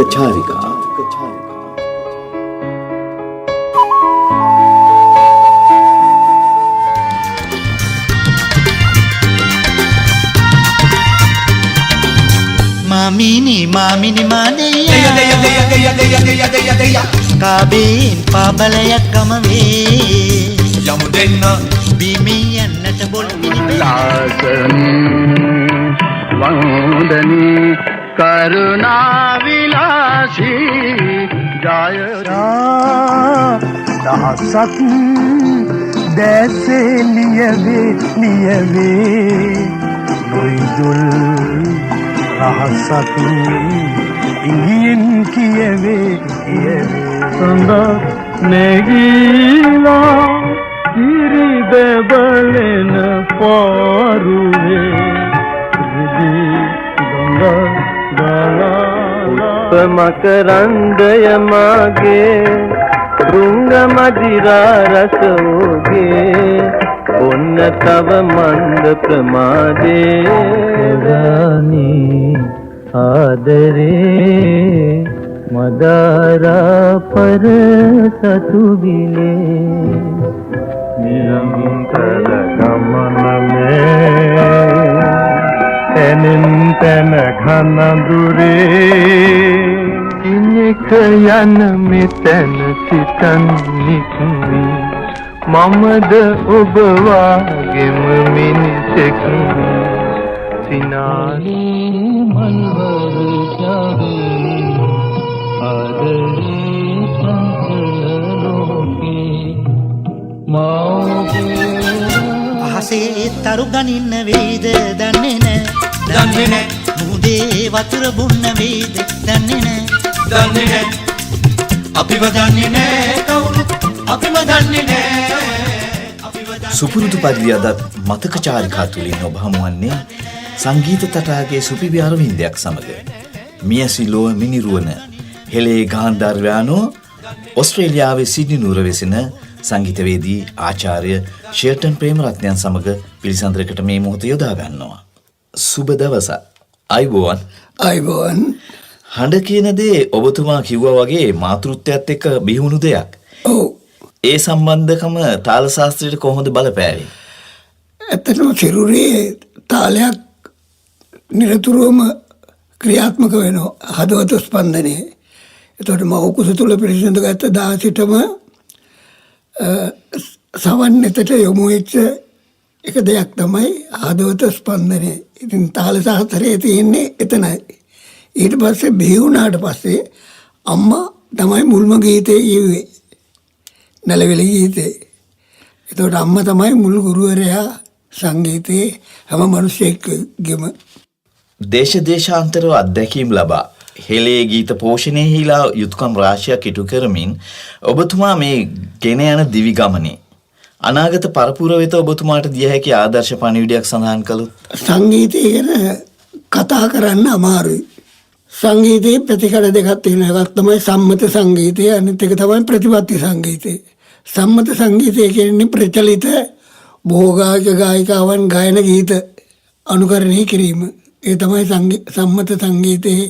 චාරිකා Mamini maneya kabin pabalayak kamawe yamu denna bimiyannata bol lasan vandani karuna vilasi jaya dasak dese liyave noidul rahsak ingin kiyave sanda negila kiri debalena paruve ridi ganga gala makarandaya mage runga madira rasoge onna tava manda pramade rani adare madara par satubile nirantar gamana mein enintana ghana dure inek yan meten sitan nikmi mamad ubwagem minisek sinani malvar jage adare sansalaloke mauke ahase taru ganinna වේද දන්නේ දන්නේ මුහුදේ වතුර බොන්න වේද දන්නේ දන්නේ අපිව දන්නේ නැහැ කවුරුත් අපිව දන්නේ නැහැ සුපුරුදු පරිදි අදත් මතක චාරිකා තුලින් ඔබ හමුවන්නේ සංගීත තටාකයේ සුපිවි අරවින්දයක් සමග මියසිලෝ මිනිරුවන හෙලේ ගාන්ධාර්වයානෝ ඕස්ට්‍රේලියාවේ සිඩ්නි නුවර වෙසෙන සංගීතවේදී ආචාර්ය ෂෙල්ටන් ප්‍රේමරත්නයන් සමග පිළිසඳරකට මේ මොහොත යොදා ගන්නවා. සුබ දවසක්. අයිබෝවන්. අයිබෝවන්. හඬ කියන දේ ඔබතුමා කිව්වා වගේ මාතෘත්වයත් එක්ක බිහිවුණු දෙයක්. ඔව්. ඒ සම්බන්ධකම තාල ශාස්ත්‍රයට කොහොමද බලපෑවේ? ඇත්තටම සිරුරේ තාලයක් නිරතුරුවම ක්‍රියාත්මක වෙනවා. හදවත ස්පන්දනයේ. එතකොට මව කුස තුල පිළිසඳ ගත්ත දා සිටම සවන් නෙතට යොමු වෙච්ච එක දෙයක් තමයි හදවත ස්පන්දනය. ඉතින් තාල ශාස්ත්‍රයේ තියෙන්නේ එතනයි. ඊට පස්සේ බිහි වුණාට පස්සේ අම්මා තමයි මුල්ම ගීතේ ඉව්වේ. නැලවිලි ගීතේ. එතකොට අම්මා තමයි මුල් ගුරුවරයා සංගීතයේ හැම මිනිසෙක්ගෙම. දේශාන්තරව අත්දැකීම් ලබා හෙලේ ගීත පෝෂණයෙහිලා යුතුයකම් රාශියක් ඉටු කරමින් ඔබතුමා මේ ගෙන යන දිවි ගමනේ අනාගත පරපුර වෙත ඔබතුමාට දිය හැකි ආදර්ශ පණිවිඩයක් සඳහන් කළොත්? සංගීතය ගැන කතා කරන්න අමාරුයි. සංගීතයේ ප්‍රතිකඩ දෙකක් තියෙනවා. එකක් තමයි සම්මත සංගීතය, අනිත් එක තමයි ප්‍රතිපත්ති සංගීතය. සම්මත සංගීතය කියන්නේ ප්‍රචලිත භෝගායක ගායිකාවන් ගායන ගීත අනුකරණය කිරීම. ඒ තමයි සම්මත සංගීතයේ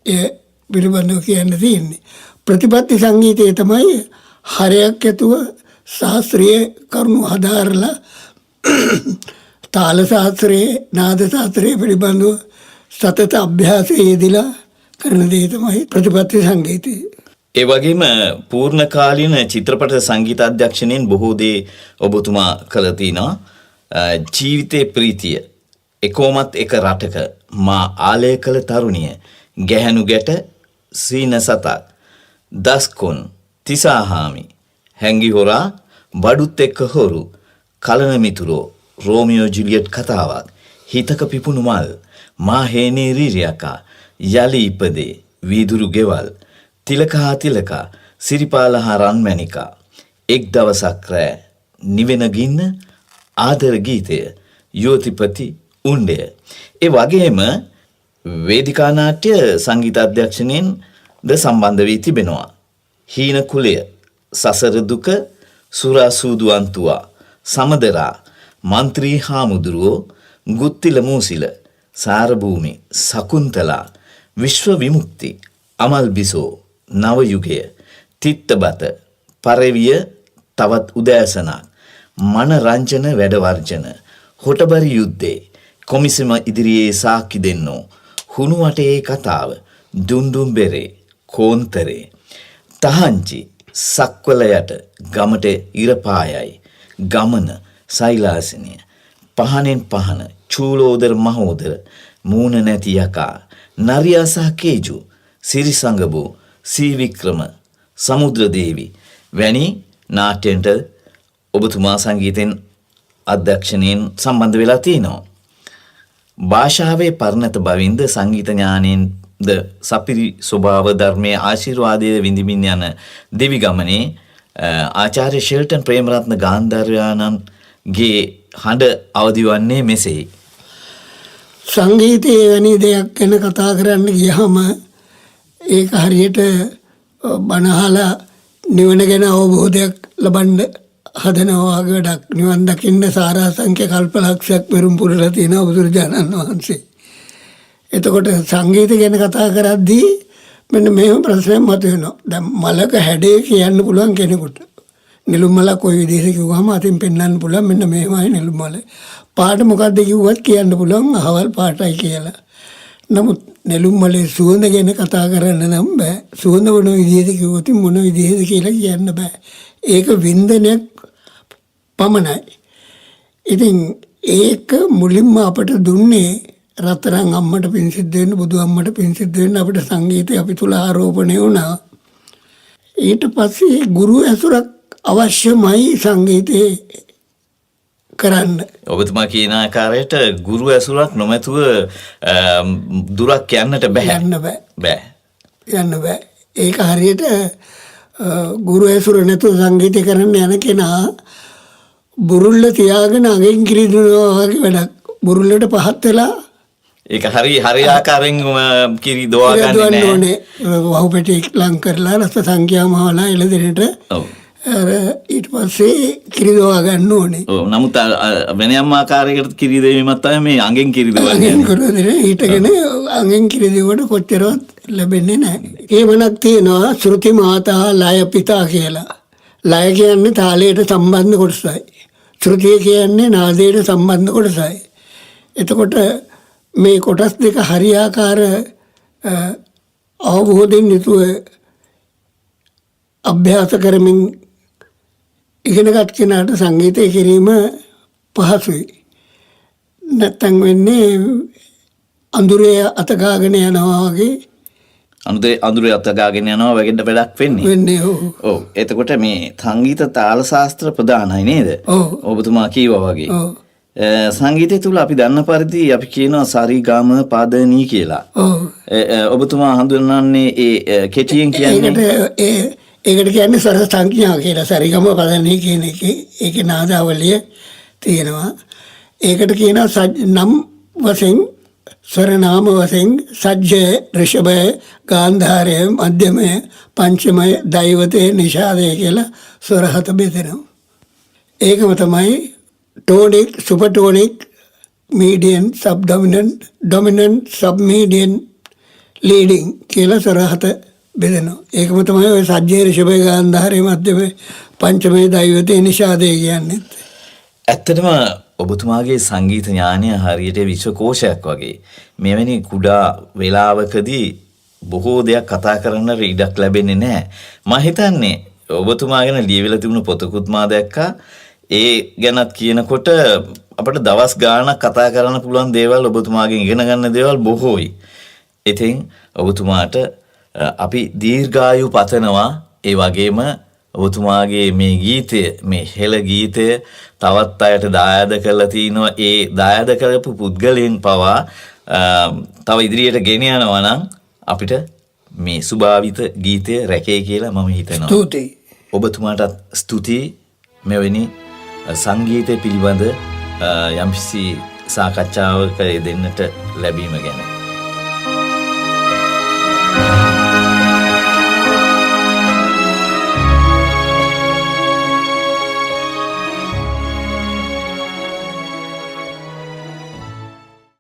ඒ පිළිබඳව කියන්න තියෙන්නේ. ප්‍රතිපත්ති සංගීතය තමයි හරයක් ඇතුව ශාස්ත්‍රීය කරුණු හදාරලා තාල ශාස්ත්‍රයේ නාද ශාස්ත්‍රයේ පිළිබඳව සතත අභ්‍යාසයේ යෙදලා කරන දේ තමයි ප්‍රතිපත්ති සංගීතය. ඒ වගේම පූර්ණ කාලීන චිත්‍රපට සංගීත අධ්‍යක්ෂණයෙන් බොහෝ දේ ඔබතුමා කළ තිනවා. ජීවිතේ ප්‍රීතිය, එකෝමත් එක රටක, මා ආලය කළ තරුණිය, ගැහැණු ගැට, සීන සතක්, දස්කොන්, තිසාහාමි, හැංගි හොරා, බඩුත් එක්ක හොරු, කලන මිතුරෝ, රෝමියෝ ජුලියට් කතාවක්, හිතක පිපුණු මල්, මා හේනේ රීරියකා, යලි ඉපදේ, වීදුරු ගෙවල්, තිලකා තිලකා, සිරිපාලහා රන්මැණිකා, එක් දවසක් රෑ, නිවෙන ගින්න, ආදර ගීතය, යෝතිපති, උණ්ඩය. ඒ වගේම වේදිකා නාට්‍ය සංගීත අධ්‍යක්ෂණයෙන් ද සම්බන්ධ වී තිබෙනවා. හීන කුලය, සසර දුක, සුරා සූදු අන්තුවා, සමදරා, මන්ත්‍රී හාමුදුරුවෝ, ගුත්තිල මූසිල, සාරභූමි, සකුන්තලා, විශ්ව විමුක්ති, අමල් බිසෝ, නව යුගය, තිත්තබත, පරවිය, තවත් උදෑසනක්, මනරංජන වැඩවර්ජන, හොටබරි යුද්ධේ, කොමිසම ඉදිරියේ සාක්කි දෙන්නෝ, හුණු වටේ කතාව, දුන්දුම් බෙරේ, කෝන්තරේ, තහංචි, සක්වල යට, ගමට ඉරපායයි, ගමන, සෛලාසිනිය, පහනෙන් පහන, චූලෝදර මහෝදර, මූණ නැති යකා, නරියා සහ කේජු, සිරිසංගබෝ, සී වික්‍රම, සමුද්‍රදේවි වැනි නාට්‍යන්ට ඔබතුමා සංගීතෙන් අධ්‍යක්ෂණයෙන් සම්බන්ධ වෙලා තියෙනවා. භාෂාවේ පරිණත බවින්ද සංගීත ඥානයෙන්ද සපිරි ස්වභාව ධර්මයේ ආශිර්වාදය විඳිමින් යන දෙවි ගමනේ ආචාර්ය ෂෙල්ටන් ප්‍රේමරත්න ගාන්ධාරයාණන්ගේ හඬ අවදි වන්නේ මෙසේයි. සංගීතයේ වැනි දෙයක් ගැන කතා කරන්න ගියහම ඒක හරියට බනහලා නිවන ගැන අවබෝධයක් ලබන්න හදනවා වගේ වැඩක්. නිවන් දකින්න සාරාංශක කල්පලක්ෂයක් පෙරම් පුරලා තියෙනවා බුදුරජාණන් වහන්සේ. එතකොට සංගීත ගැන කතා කරද්දී මෙන්න මේව ප්‍රශ්නයක් මතුවෙනවා. දැන් මලක හැඩේ කියන්න පුළුවන් කෙනෙකුට. නිලුම් මල කොයි විදිහට කිව්වම අතින් පෙන්වන්න පුළුවන් මෙන්න මේවයි නිලුම් මල. පාට මොකක්ද කිව්වත් කියන්න පුළුවන් අහවල් පාටයි කියලා. නමුත් නෙළුම් මලේ සුවඳ ගැන කතා කරන්න නම් බෑ. සුවඳ මොන විදිහද කිව්වොත් මොන විදිහද කියලා කියන්න බෑ. ඒක වින්දනයක් පමණයි. ඉතින් ඒක මුලින්ම අපට දුන්නේ රත්තරන් අම්මට පින් සිද්ධ වෙන්න, බුදු අම්මට පින් සිද්ධ වෙන්න අපිට සංගීතය අපි තුල ආරෝපණය වුණා. ඊට පස්සේ ගුරු ඇසුරක් අවශ්‍යමයි සංගීතේ කරන්න. ඔබතුමා කියන ආකාරයට ගුරු ඇසුරක් නොමැතුව දුරක් යන්නට බෑ. යන්න බෑ. ඒක හරියට ගුරු ඇසුර නැතුව සංගීතය කරන්න යන කෙනා බුරුල්ල තියාගෙන අගෙන් කිරිදුනවා වගේ වැඩක්. බුරුල්ලට පහත් වෙලා ඒක හරි ආකාරයෙන් කිරි දොවා ගන්න ඕනේ. වහු පෙටි ලං කරලා රස සංඛ්‍යා මහලා එළදෙනට ඊට පස්සේ කිරි දොවා ගන්න ඕනේ. ඔව්. නමුත් වෙනයම් ආකාරයකට කිරි දෙවීමක් තමයි මේ අඟෙන් කිරි දොවන්නේ. ඊටගෙන අඟෙන් කිරි දෙවට කොච්චරවත් ලැබෙන්නේ නැහැ. ඒවනක් තියෙනවා ශ්‍රුති මාතා ලය පිතා කියලා. ලය කියන්නේ තාලයට සම්බන්ධ කොටසයි. ශ්‍රුතිය කියන්නේ නාදයට සම්බන්ධ කොටසයි. එතකොට මේ කොටස් දෙක හරියාකාර අවබෝධයෙන් යුතුව අභ්‍යාස කරමින් ඉගෙනගත් කෙනාට සංගීතය කිරීම පහසුයි. නැත්තම් වෙන්නේ අඳුරේ අතගාගෙන යනවා වගේ. අඳුරේ අතගාගෙන යනවා වගේ වැඩක් වෙන්නේ. ඔව්. එතකොට මේ සංගීත තාල ශාස්ත්‍ර ප්‍රධානයි නේද? ඔබතුමා කීවා වගේ. සංගීතය තුල අපි දන්න පරිදි අපි කියනවා සරි ගම පද නී කියලා. ඔබතුමා හඳුන්වන්නේ ඒ කෙටියෙන් කියන්නේ ඒකට කියන්නේ ස්වර සංඥා කියලා. සරිගම පදනී කියන එකේ ඒකේ නාදාවලිය තියෙනවා. ඒකට කියනවා නම් වශයෙන් ස්වර නාම වශයෙන් සජ්ජය, ඍෂභය, ගාන්ධාරය, මධ්‍යමය, පංචමය, දෛවතය, නිෂාදය කියලා ස්වර හත බෙදෙනවා. ඒකම තමයි tonic, supertonic, mediant, sub dominant, dominant, sub mediant, leading කියලා ස්වර හත බෙදෙනවා. ඒකම තමයි ඔය සජ්ජය, ඍෂභය, ගාන්ධාරය, මධ්‍යමය, පංචමය, දෛවතය, නිෂාදය කියන්නේ. ඇත්තටම ඔබතුමාගේ සංගීත ඥානය හරියට විශ්වකෝෂයක් වගේ. මෙවැනි කුඩා වේලාවකදී බොහෝ දෙයක් කතා කරන්න ඉඩක් ලැබෙන්නේ නැහැ. මම හිතන්නේ ඔබතුමා ගැන ලියවිලා තිබුණු පොතකුත් මා දැක්කා. ඒ ගැනත් කියනකොට අපිට දවස් ගාණක් කතා කරන්න පුළුවන් දේවල් ඔබතුමාගෙන් ඉගෙන ගන්න දේවල් බොහෝයි. ඉතින් ඔබතුමාට අපි දීර්ඝායු පතනවා. ඒ වගේම ඔබතුමාගේ මේ ගීතය, මේ හෙළ ගීතය තවත් අයට දායාද කරලා තිනවා. ඒ දායාද කරපු පුද්ගලයන් පවා තව ඉදිරියට ගෙන යනවා නම් අපිට මේ සුභාවිත ගීතය රැකේ කියලා මම හිතනවා. ස්තුතියි. ඔබතුමාටත් ස්තුතියි මෙවැනි සංගීතය පිළිබඳ යම්කිසි සාකච්ඡාවක යෙදෙන්නට ලැබීම ගැන.